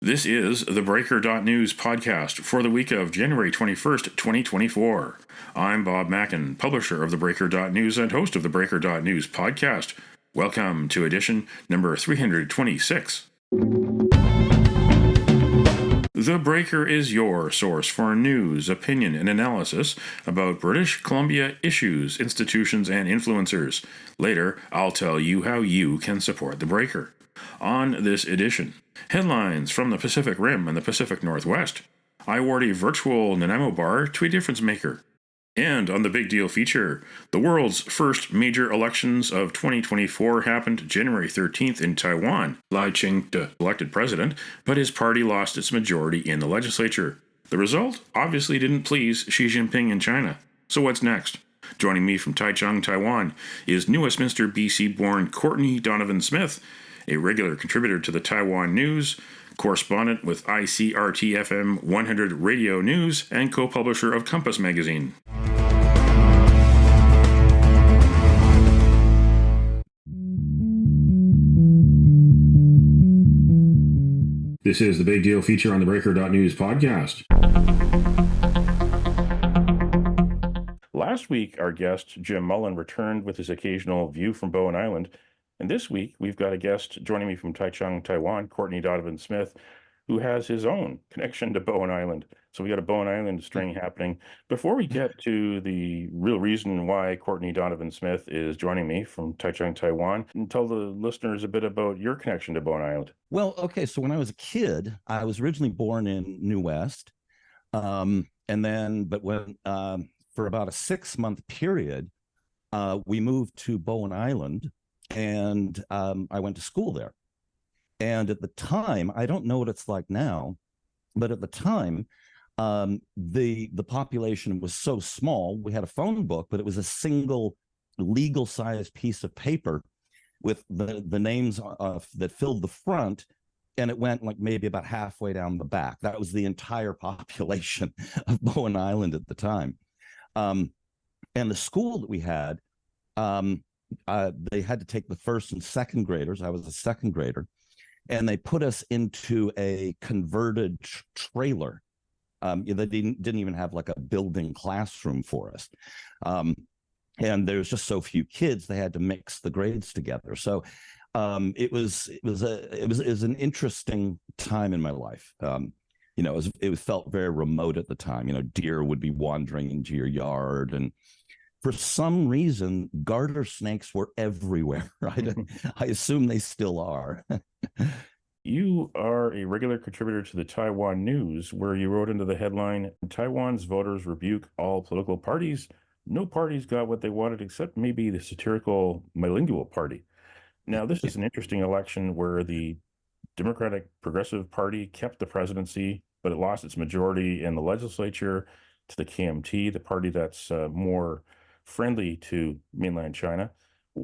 This is theBreaker.news podcast for the week of January 21st, 2024. I'm Bob Mackin, publisher of theBreaker.news and host of the Breaker.news podcast. Welcome to edition number 326. The Breaker is your source for news, opinion, and analysis about British Columbia issues, institutions, and influencers. Later, I'll tell you how you can support The Breaker. On this edition, headlines from the Pacific Rim and the Pacific Northwest. I award a virtual Nanaimo bar to a difference maker. And on the Big Deal feature, the world's first major elections of 2024 happened January 13th in Taiwan. Ching-te elected president, but his party lost its majority in the legislature. The result obviously didn't please Xi Jinping in China. So what's next? Joining me from Taichung, Taiwan, is New Westminster, BC-born Courtney Donovan Smith, a regular contributor to the Taiwan News, correspondent with ICRT-FM 100 Radio News, and co-publisher of Compass magazine. This is the Big Deal feature on the Breaker.news podcast. Last week, our guest, Jim Mullen, returned with his occasional view from Bowen Island. And this week, we've got a guest joining me from Taichung, Taiwan, Courtney Donovan Smith, who has his own connection to Bowen Island. So we got a Bowen Island string happening. Before we get to the real reason why Courtney Donovan Smith is joining me from Taichung, Taiwan, and tell the listeners a bit about your connection to Bowen Island. Well, okay, so when I was a kid, I was originally born in New West. For about a 6-month period, we moved to Bowen Island, and I went to school there. And at the time, I don't know what it's like now, but at the time, the population was so small. We had a phone book, but it was a single legal-sized piece of paper with the names that filled the front, and it went like maybe about halfway down the back. That was the entire population of Bowen Island at the time. And the school that we had, they had to take the first and second graders. I was a second grader, and they put us into a converted trailer. They didn't even have like a building classroom for us. And there's just so few kids, they had to mix the grades together. So it was an interesting time in my life. It felt very remote at the time. Deer would be wandering into your yard, and for some reason, garter snakes were everywhere. Right? I assume they still are. You are a regular contributor to the Taiwan News, where you wrote into the headline, "Taiwan's voters rebuke all political parties. No parties got what they wanted except maybe the satirical bilingual party." Now, this is an interesting election where the Democratic Progressive Party kept the presidency, but it lost its majority in the legislature to the KMT, the party that's more friendly to mainland China.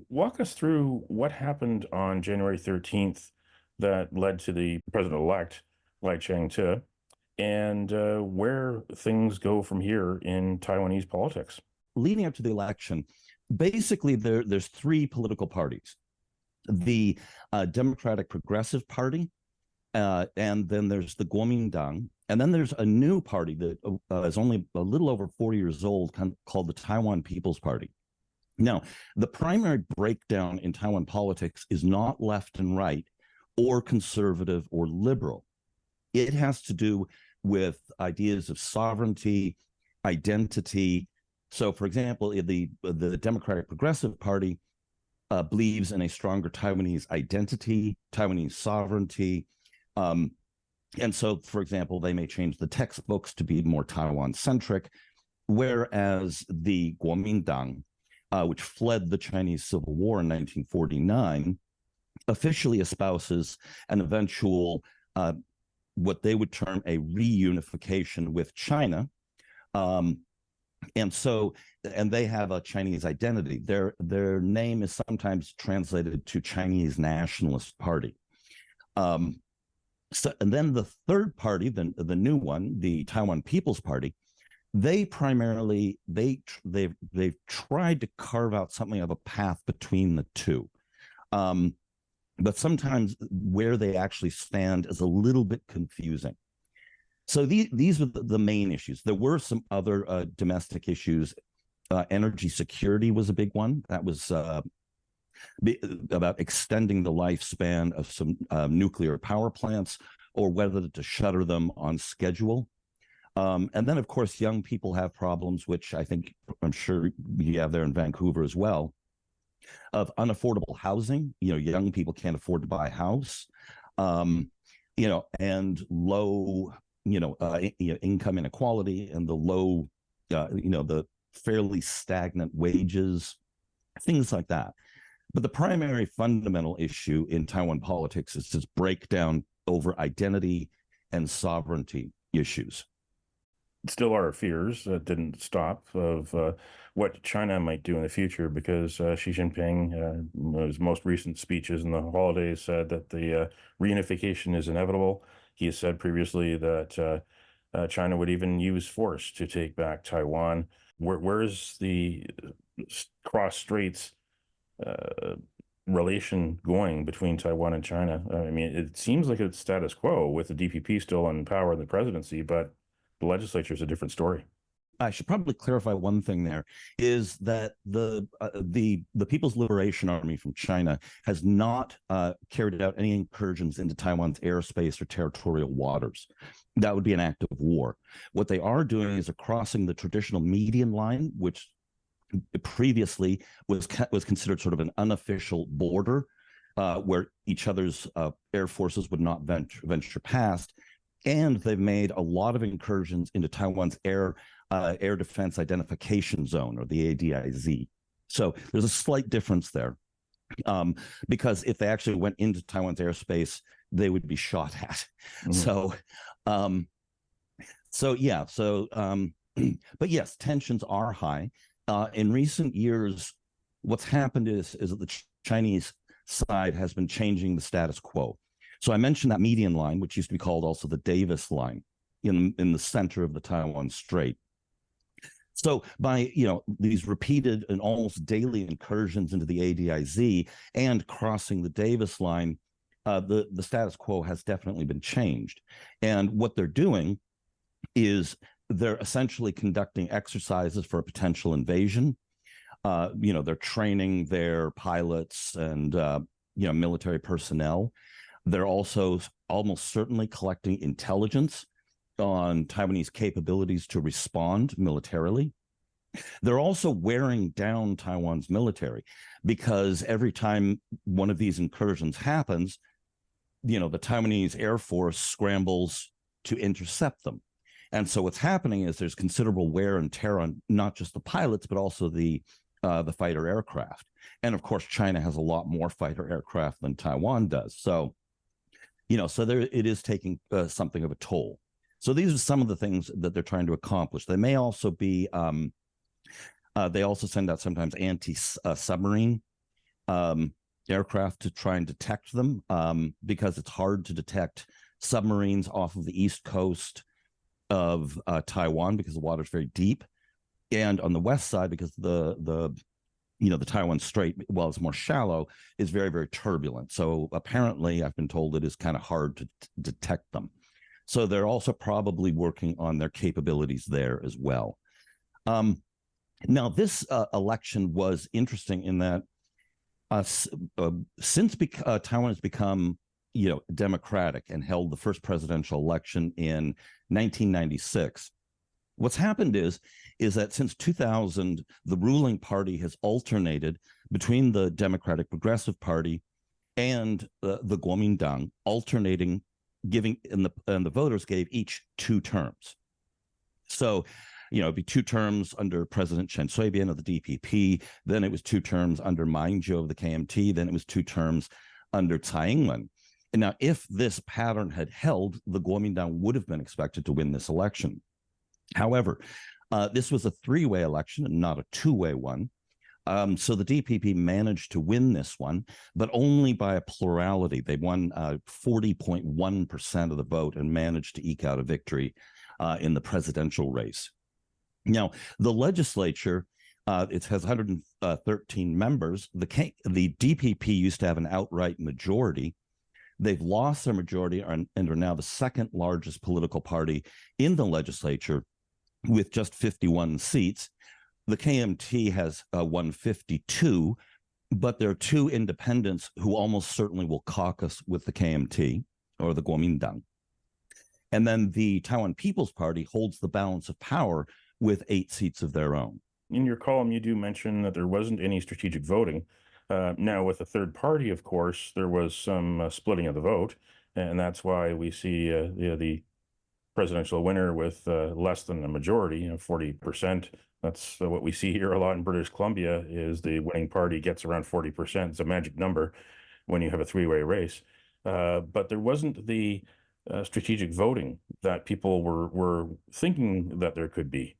Walk us through what happened on January 13th that led to the president-elect, Ching-te, and where things go from here in Taiwanese politics. Leading up to the election, basically there's three political parties. The Democratic Progressive Party, and then there's the Kuomintang, and then there's a new party that is only a little over 4 years old, called the Taiwan People's Party. Now, the primary breakdown in Taiwan politics is not left and right, or conservative or liberal. It has to do with ideas of sovereignty, identity. So, for example, the Democratic Progressive Party believes in a stronger Taiwanese identity, Taiwanese sovereignty. And so, for example, they may change the textbooks to be more Taiwan-centric, whereas the Kuomintang, which fled the Chinese Civil War in 1949, officially espouses an eventual, what they would term a reunification with China. And they have a Chinese identity. Their name is sometimes translated to Chinese Nationalist Party. And then the third party, the new one, the Taiwan People's Party, they've tried to carve out something of a path between the two. but sometimes where they actually stand is a little bit confusing. So these were the main issues. There were some other domestic issues. Energy security was a big one. That was about extending the lifespan of some nuclear power plants, or whether to shutter them on schedule. And then, of course, young people have problems, which I'm sure you have there in Vancouver as well, of unaffordable housing. Young people can't afford to buy a house, and low, income inequality, and the low, the fairly stagnant wages, things like that. But the primary fundamental issue in Taiwan politics is this breakdown over identity and sovereignty issues. Still are fears that didn't stop of what China might do in the future, because Xi Jinping, his most recent speeches in the holidays, said that the reunification is inevitable. He has said previously that China would even use force to take back Taiwan. Where is the cross straits relation going between Taiwan and China? I mean, it seems like it's status quo with the DPP still in power in the presidency, but the legislature is a different story. I should probably clarify one thing there, is that the People's Liberation Army from China has not carried out any incursions into Taiwan's airspace or territorial waters. That would be an act of war. What they are doing is crossing the traditional median line, which previously was considered sort of an unofficial border where each other's air forces would not venture past. And they've made a lot of incursions into Taiwan's air defense identification zone, or the ADIZ. So there's a slight difference there, because if they actually went into Taiwan's airspace, they would be shot at. Mm-hmm. But yes, tensions are high. In recent years, what's happened is that the Chinese side has been changing the status quo. So I mentioned that median line, which used to be called also the Davis line, in the center of the Taiwan Strait. So by these repeated and almost daily incursions into the ADIZ and crossing the Davis line, the status quo has definitely been changed. And what they're doing is they're essentially conducting exercises for a potential invasion. They're training their pilots and military personnel. They're also almost certainly collecting intelligence on Taiwanese capabilities to respond militarily. They're also wearing down Taiwan's military, because every time one of these incursions happens, the Taiwanese Air Force scrambles to intercept them. And so what's happening is there's considerable wear and tear on not just the pilots, but also the fighter aircraft. And of course, China has a lot more fighter aircraft than Taiwan does. So there it is taking something of a toll. So these are some of the things that they're trying to accomplish. They may also be, they also send out sometimes anti-submarine aircraft to try and detect them, because it's hard to detect submarines off of the east coast of Taiwan, because the water is very deep, and on the west side, because the Taiwan Strait, while it's more shallow, is very, very turbulent. So apparently, I've been told it is kind of hard to detect them. So they're also probably working on their capabilities there as well. Now, this election was interesting in that since Taiwan has become democratic and held the first presidential election in 1996, what's happened is that since 2000, the ruling party has alternated between the Democratic Progressive Party and the Kuomintang, alternating, giving, and the voters gave each 2 terms. So, it'd be 2 terms under President Chen Shui-bian of the DPP, then it was 2 terms under Ma Ying-jeou of the KMT, then it was 2 terms under Tsai Ing-wen. And now, if this pattern had held, the Kuomintang would have been expected to win this election. However, this was a 3-way election and not a 2-way one. So the DPP managed to win this one, but only by a plurality. They won 40.1% of the vote and managed to eke out a victory in the presidential race. Now, the legislature It has 113 members. The DPP used to have an outright majority. They've lost their majority and are now the second largest political party in the legislature with just 51 seats. The KMT has 152, but there are two independents who almost certainly will caucus with the KMT or the Kuomintang. And then the Taiwan People's Party holds the balance of power with 8 seats of their own. In your column, you do mention that there wasn't any strategic voting. Now, with the third party, of course, there was some splitting of the vote, and that's why we see the presidential winner with less than a majority, 40%. That's what we see here a lot in British Columbia, is the winning party gets around 40%. It's a magic number when you have a three-way race. But there wasn't the strategic voting that people were thinking that there could be.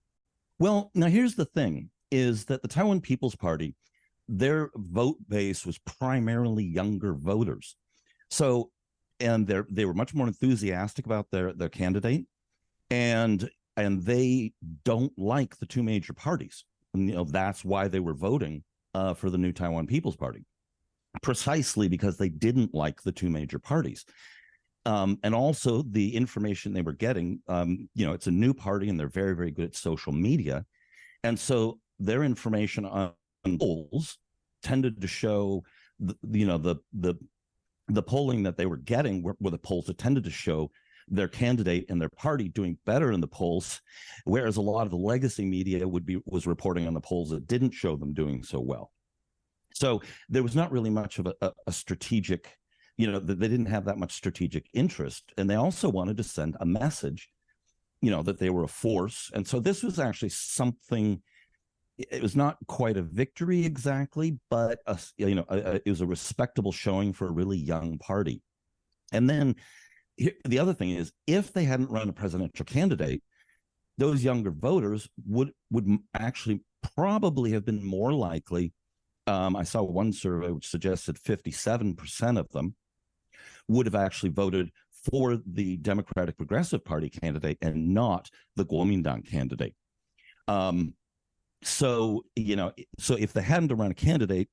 Well, now here's the thing, is that the Taiwan People's Party, their vote base was primarily younger voters. So, and they were much more enthusiastic about their candidate, and they don't like the two major parties. And, that's why they were voting for the new Taiwan People's Party, precisely because they didn't like the two major parties. And also the information they were getting, it's a new party and they're very, very good at social media. And so their information on polls tended to show, the polling that they were getting were the polls that tended to show their candidate and their party doing better in the polls, whereas a lot of the legacy media was reporting on the polls that didn't show them doing so well. So there was not really much of a strategic, they didn't have that much strategic interest. And they also wanted to send a message, that they were a force. And so this was actually something, it was not quite a victory exactly, but it was a respectable showing for a really young party. And then the other thing is, if they hadn't run a presidential candidate, those younger voters would actually probably have been more likely. I saw one survey which suggested 57% of them would have actually voted for the Democratic Progressive Party candidate and not the Kuomintang candidate. So if they hadn't run a candidate,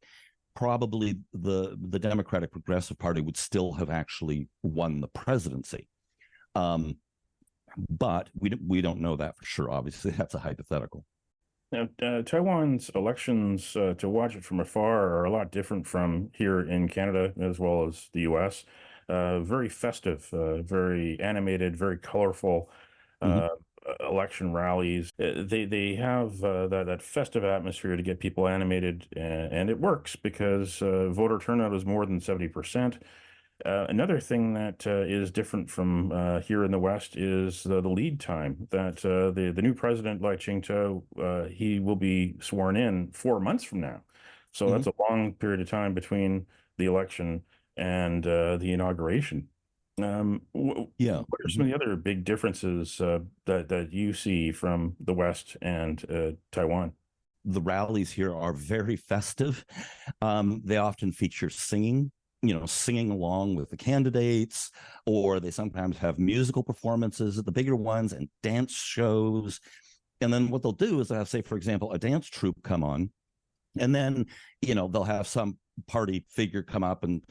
probably the Democratic Progressive Party would still have actually won the presidency. But we don't know that for sure. Obviously, that's a hypothetical. Now, Taiwan's elections, to watch it from afar, are a lot different from here in Canada as well as the U.S. Very festive, very animated, very colorful. Election rallies. They have that festive atmosphere to get people animated, and it works because voter turnout is more than 70%. Another thing that is different from here in the West is the lead time. That the new president, like Ching-te, he will be sworn in 4 months from now. So that's a long period of time between the election and the inauguration. What are some of the other big differences that you see from the West and Taiwan? The rallies here are very festive. They often feature singing, singing along with the candidates, or they sometimes have musical performances at the bigger ones and dance shows. And then what they'll do is they'll have, say, for example, a dance troupe come on, and then, they'll have some party figure come up and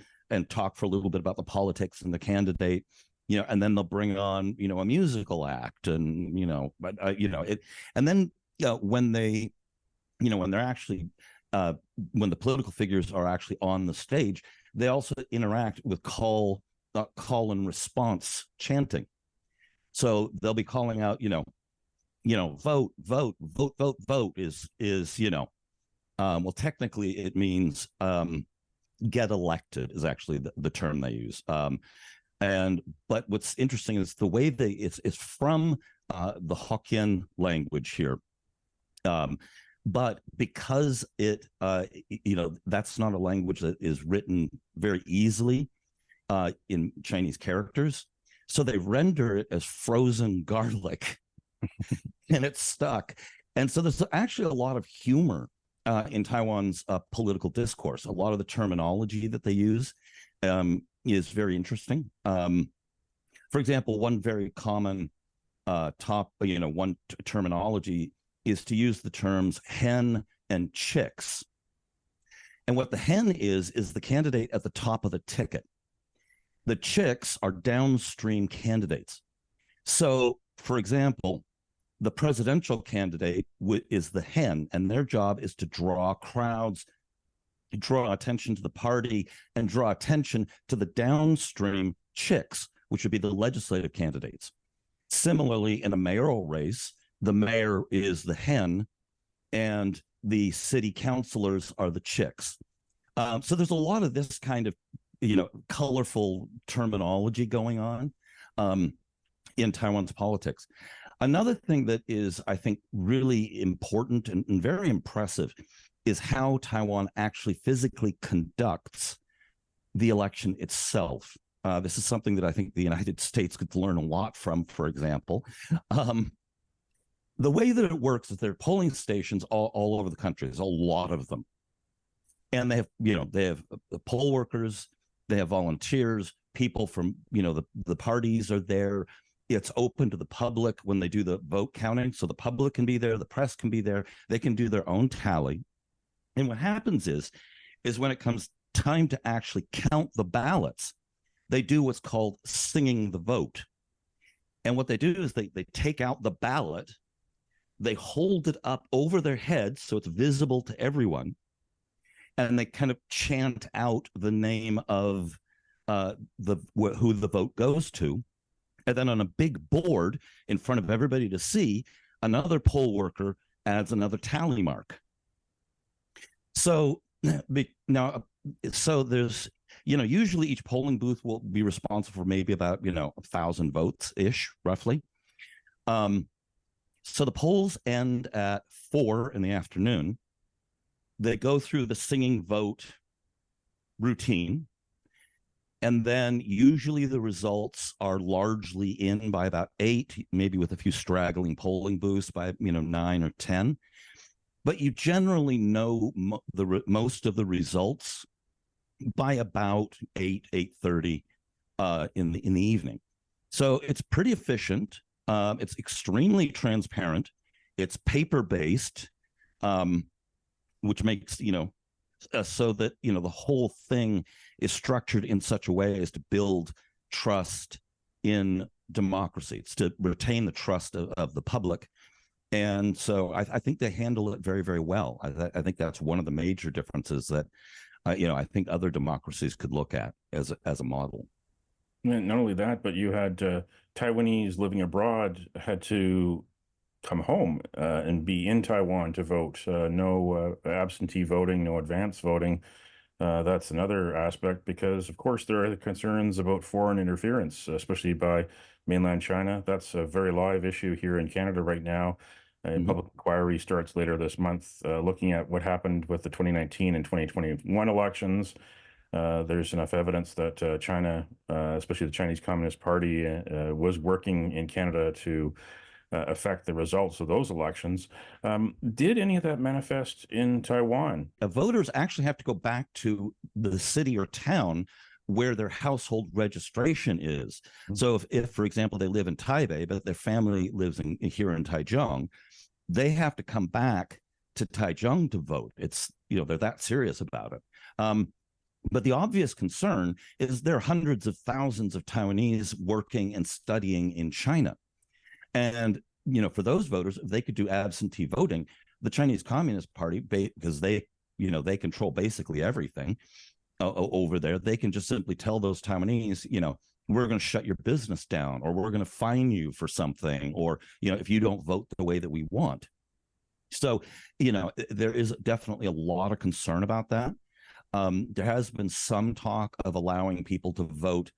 talk for a little bit about the politics and the candidate, and then they'll bring on, a musical act, and, and then when they, when they're actually, when the political figures are actually on the stage, they also interact with call and response chanting. So they'll be calling out, vote, vote, vote, vote, vote is, well, technically it means, get elected is actually the term they use. But what's interesting is the way it's from the Hokkien language here. But because that's not a language that is written very easily in Chinese characters, so they render it as frozen garlic, and it's stuck. And so there's actually a lot of humor in Taiwan's political discourse. A lot of the terminology that they use is very interesting. For example, one very common terminology is to use the terms hen and chicks. And what the hen is the candidate at the top of the ticket. The chicks are downstream candidates. So, for example, the presidential candidate is the hen, and their job is to draw crowds, draw attention to the party, and draw attention to the downstream chicks, which would be the legislative candidates. Similarly, in a mayoral race, the mayor is the hen, and the city councilors are the chicks. So there's a lot of this kind of, colorful terminology going on in Taiwan's politics. Another thing that is, I think, really important and very impressive is how Taiwan actually physically conducts the election itself. This is something that I think the United States could learn a lot from, for example. The way that it works is there are polling stations all over the country. There's a lot of them. And they have poll workers, they have volunteers, people from, the parties are there. It's open to the public when they do the vote counting. So the public can be there, the press can be there, they can do their own tally. And what happens is when it comes time to actually count the ballots, they do what's called singing the vote. And what they do is they take out the ballot, they hold it up over their heads so it's visible to everyone, and they kind of chant out the name of who the vote goes to. And then on a big board in front of everybody to see, another poll worker adds another tally mark. So now, there's, usually each polling booth will be responsible for maybe about, 1,000 votes ish, roughly. So the polls end at 4 in the afternoon. They go through the singing vote routine. And then usually the results are largely in by about 8, maybe with a few straggling polling booths by 9 or 10. But you generally know most of the results by about 8:30 in the evening. So it's pretty efficient. It's extremely transparent. It's paper-based, which makes so that the whole thing is structured in such a way as to build trust in democracy. It's to retain the trust of the public. And so I think they handle it very, very well. I think that's one of the major differences that I think other democracies could look at as a model. And not only that, but you had Taiwanese living abroad had to come home and be in Taiwan to vote. No absentee voting, no advance voting. That's another aspect because, of course, there are concerns about foreign interference, especially by mainland China. That's a very live issue here in Canada right now. A public inquiry starts later this month looking at what happened with the 2019 and 2021 elections. There's enough evidence that China, especially the Chinese Communist Party, was working in Canada to affect the results of those elections. Did any of that manifest in Taiwan? Voters actually have to go back to the city or town where their household registration is. So if, for example, they live in Taipei, but their family lives here in Taichung, they have to come back to Taichung to vote. It's, they're that serious about it. But the obvious concern is there are hundreds of thousands of Taiwanese working and studying in China. And, for those voters, if they could do absentee voting, the Chinese Communist Party, because they control basically everything over there, they can just simply tell those Taiwanese, we're going to shut your business down, or we're going to fine you for something, or, if you don't vote the way that we want. So, there is definitely a lot of concern about that. There has been some talk of allowing people to vote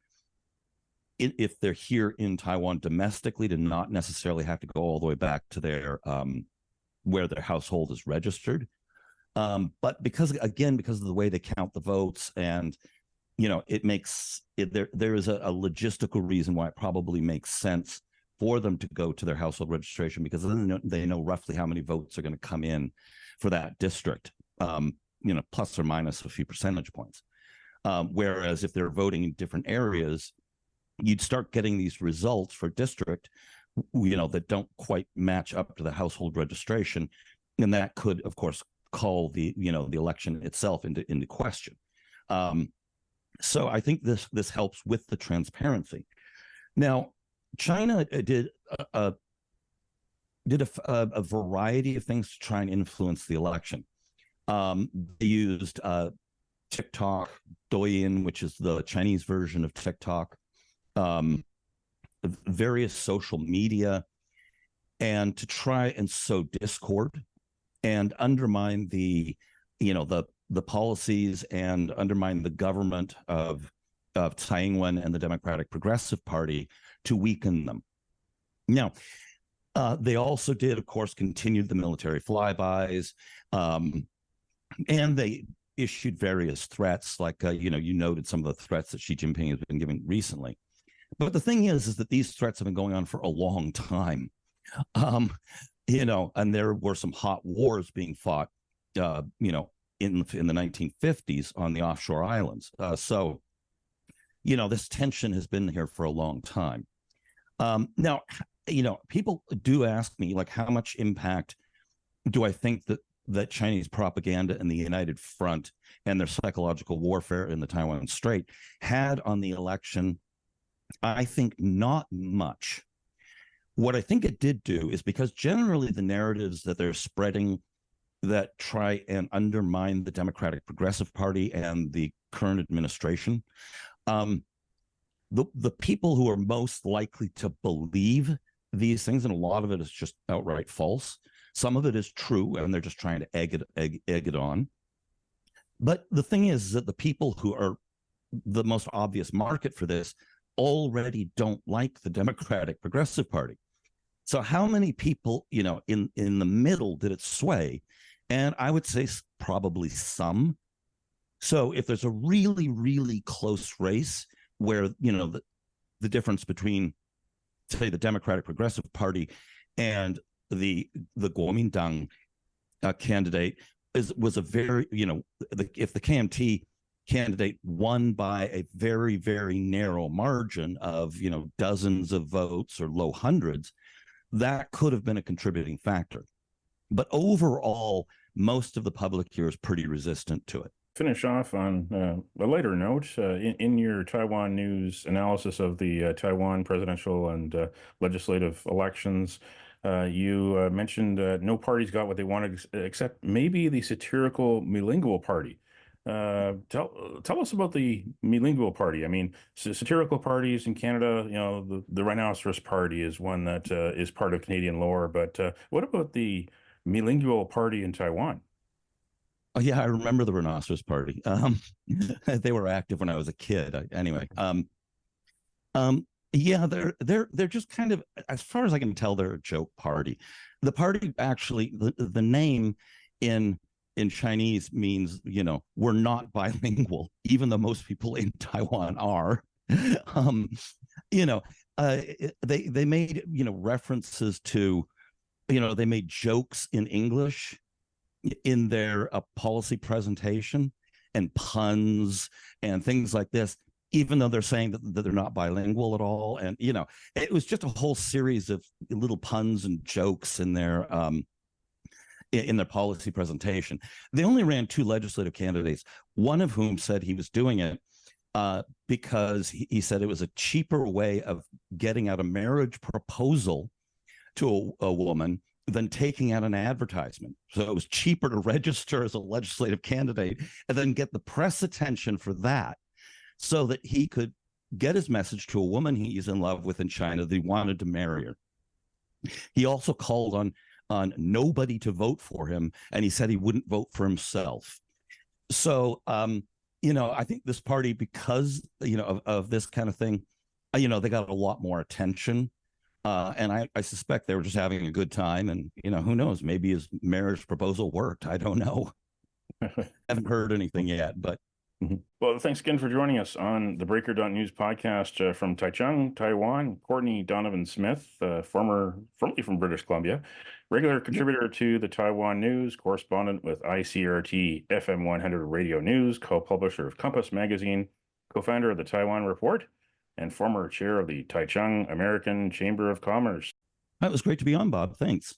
if they're here in Taiwan domestically, to not necessarily have to go all the way back to their where their household is registered. But because of the way they count the votes, and it makes it there is a logistical reason why it probably makes sense for them to go to their household registration, because then they know roughly how many votes are going to come in for that district, plus or minus a few percentage points. Whereas if they're voting in different areas, you'd start getting these results for district, that don't quite match up to the household registration. And that could, of course, call the election itself into question. So I think this helps with the transparency. Now, China did a variety of things to try and influence the election. They used TikTok, Douyin, which is the Chinese version of TikTok, various social media, and to try and sow discord and undermine the policies and undermine the government of Taiwan and the Democratic Progressive Party to weaken them. Now, they also did, of course, continued the military flybys, and they issued various threats, like you noted some of the threats that Xi Jinping has been giving recently. But the thing is that these threats have been going on for a long time, and there were some hot wars being fought, in the 1950s on the offshore islands. So this tension has been here for a long time. Now, people do ask me, like, how much impact do I think that Chinese propaganda and the United Front and their psychological warfare in the Taiwan Strait had on the election? I think not much. What I think it did do is, because generally the narratives that they're spreading that try and undermine the Democratic Progressive Party and the current administration, the people who are most likely to believe these things, and a lot of it is just outright false. Some of it is true, and they're just trying to egg it on. But the thing is that the people who are the most obvious market for this already don't like the Democratic Progressive Party. So how many people, in the middle did it sway? And I would say probably some. So if there's a really, really close race where, the difference between, say, the Democratic Progressive Party and the Kuomintang candidate was a very, if the KMT candidate won by a very, very narrow margin of, dozens of votes or low hundreds, that could have been a contributing factor. But overall, most of the public here is pretty resistant to it. Finish off on a lighter note. In your Taiwan news analysis of the Taiwan presidential and legislative elections, you mentioned no parties got what they wanted except maybe the satirical bilingual party. Tell us about the bilingual party. I mean, satirical parties in Canada, the Rhinoceros Party is one that is part of Canadian lore. But what about the bilingual party in Taiwan? Oh yeah, I remember the Rhinoceros Party. They were active when I was a kid. Anyway, yeah, they're just kind of, as far as I can tell, they're a joke party. The party actually, the name in Chinese means, we're not bilingual, even though most people in Taiwan are. They made, references to, they made jokes in English in their policy presentation, and puns and things like this, even though they're saying that they're not bilingual at all. And, it was just a whole series of little puns and jokes in their policy presentation. They only ran 2 legislative candidates, one of whom said he was doing it because he said it was a cheaper way of getting out a marriage proposal to a woman than taking out an advertisement. So it was cheaper to register as a legislative candidate and then get the press attention for that, so that he could get his message to a woman he's in love with in China that he wanted to marry her. He also called on nobody to vote for him, and he said he wouldn't vote for himself. So, I think this party, because, of this kind of thing, they got a lot more attention. And I suspect they were just having a good time, and, who knows, maybe his marriage proposal worked. I don't know. Haven't heard anything yet, but. Well, thanks again for joining us on the theBreaker.news podcast from Taichung, Taiwan. Courtney Donovan Smith, formerly from British Columbia, regular contributor to the Taiwan News, correspondent with ICRT FM 100 Radio News, co-publisher of Compass Magazine, co-founder of the Taiwan Report, and former chair of the Taichung American Chamber of Commerce. That was great to be on, Bob. Thanks.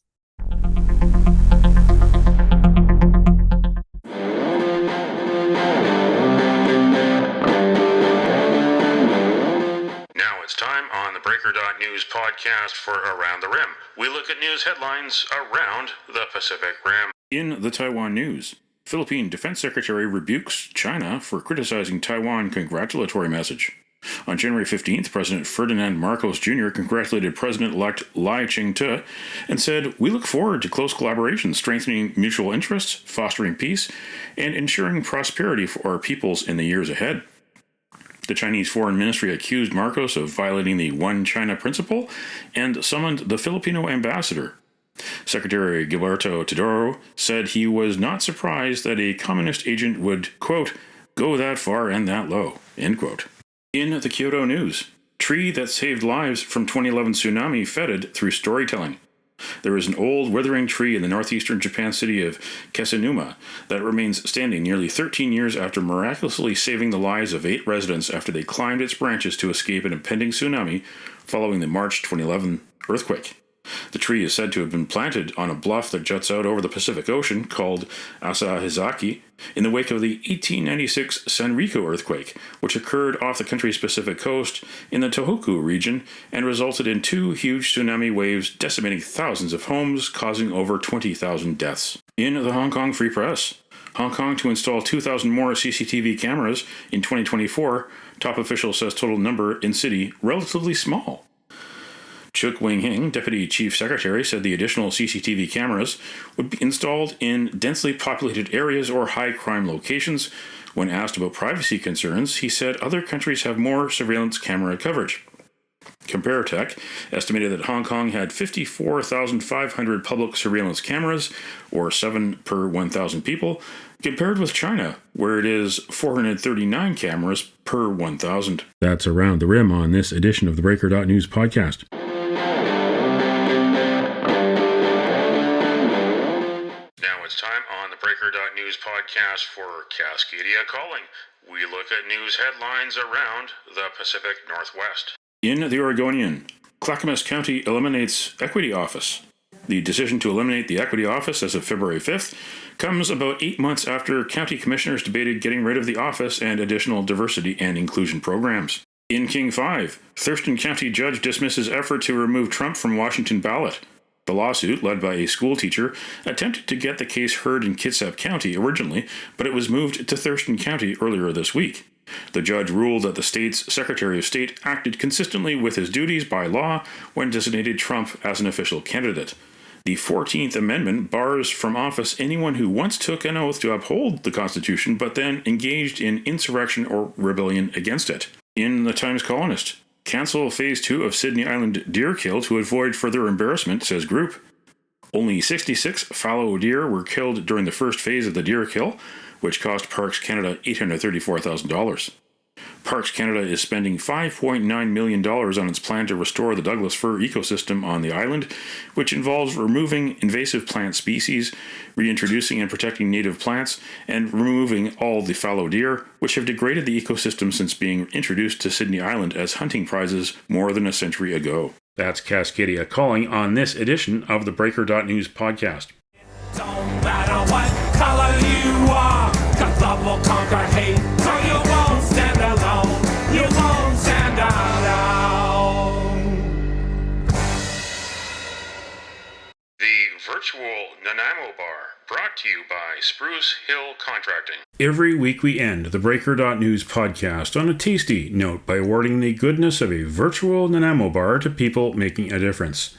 theBreaker.news podcast for Around the Rim. We look at news headlines around the Pacific Rim. In the Taiwan news, Philippine Defense Secretary rebukes China for criticizing Taiwan congratulatory message. On January 15th, President Ferdinand Marcos Jr. congratulated President-elect Ching-te and said, "We look forward to close collaboration, strengthening mutual interests, fostering peace, and ensuring prosperity for our peoples in the years ahead." The Chinese Foreign Ministry accused Marcos of violating the One China principle and summoned the Filipino ambassador. Secretary Gilberto Teodoro said he was not surprised that a communist agent would, quote, "go that far and that low," end quote. In the Kyoto news, tree that saved lives from 2011 tsunami feted through storytelling. There is an old, withering tree in the northeastern Japan city of Kesenuma that remains standing nearly 13 years after miraculously saving the lives of 8 residents after they climbed its branches to escape an impending tsunami following the March 2011 earthquake. The tree is said to have been planted on a bluff that juts out over the Pacific Ocean called Asahizaki in the wake of the 1896 Sanriku earthquake, which occurred off the country's Pacific coast in the Tohoku region and resulted in 2 huge tsunami waves decimating thousands of homes, causing over 20,000 deaths. In the Hong Kong Free Press, Hong Kong to install 2,000 more CCTV cameras in 2024, top official says total number in city relatively small. Chuk Wing-hing, Deputy Chief Secretary, said the additional CCTV cameras would be installed in densely populated areas or high-crime locations. When asked about privacy concerns, he said other countries have more surveillance camera coverage. Comparatech estimated that Hong Kong had 54,500 public surveillance cameras, or 7 per 1,000 people, compared with China, where it is 439 cameras per 1,000. That's Around the Rim on this edition of the Breaker.news podcast. It's time on the Breaker.news podcast for Cascadia Calling. We look at news headlines around the Pacific Northwest. In the Oregonian, Clackamas County eliminates Equity Office. The decision to eliminate the Equity Office as of February 5th comes about 8 months after county commissioners debated getting rid of the office and additional diversity and inclusion programs. In King 5, Thurston County judge dismisses effort to remove Trump from Washington ballot. The lawsuit, led by a school teacher, attempted to get the case heard in Kitsap County originally, but it was moved to Thurston County earlier this week. The judge ruled that the state's Secretary of State acted consistently with his duties by law when designated Trump as an official candidate. The 14th Amendment bars from office anyone who once took an oath to uphold the Constitution but then engaged in insurrection or rebellion against it. In the Times-Colonist, cancel Phase 2 of Sydney Island deer kill to avoid further embarrassment, says group. Only 66 fallow deer were killed during the first phase of the deer kill, which cost Parks Canada $834,000. Parks Canada is spending $5.9 million on its plan to restore the Douglas fir ecosystem on the island, which involves removing invasive plant species, reintroducing and protecting native plants, and removing all the fallow deer, which have degraded the ecosystem since being introduced to Sydney Island as hunting prizes more than a century ago. That's Cascadia Calling on this edition of the Breaker.news podcast. Don't matter what color you are, 'cause love will conquer hate, so you won't stand alone, you won't stand alone. The virtual Nanaimo Bar, brought to you by Spruce Hill Contracting. Every week we end the Breaker.news podcast on a tasty note by awarding the goodness of a virtual Nanaimo Bar to people making a difference.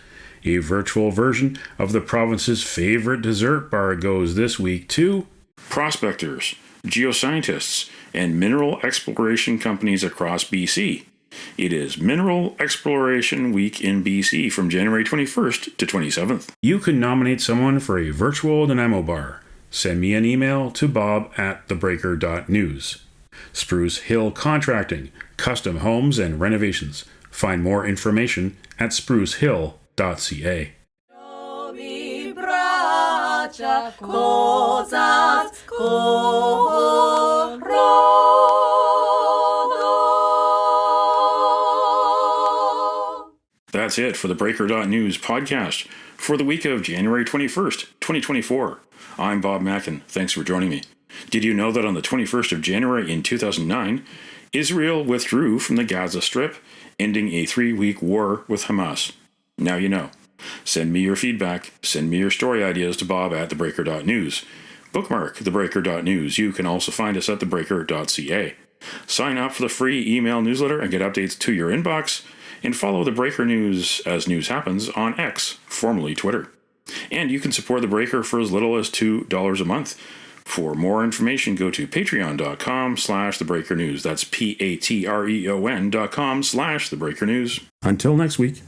A virtual version of the province's favorite dessert bar goes this week to prospectors, geoscientists, and mineral exploration companies across BC. It is Mineral Exploration Week in BC from January 21st to 27th. You can nominate someone for a virtual Nanaimo Bar. Send me an email to bob@theBreaker.news. Spruce Hill Contracting, custom homes and renovations. Find more information at sprucehill.ca. That's it for the Breaker.news podcast for the week of January 21st, 2024. I'm Bob Mackin. Thanks for joining me. Did you know that on the 21st of January in 2009, Israel withdrew from the Gaza Strip, ending a 3-week war with Hamas? Now you know. Send me your feedback. Send me your story ideas to Bob at theBreaker.news. Bookmark theBreaker.news. You can also find us at theBreaker.ca. Sign up for the free email newsletter and get updates to your inbox. And follow The Breaker News as news happens on X, formerly Twitter. And you can support The Breaker for as little as $2 a month. For more information, go to patreon.com/thebreakernews. That's patreon.com/thebreakernews. Until next week.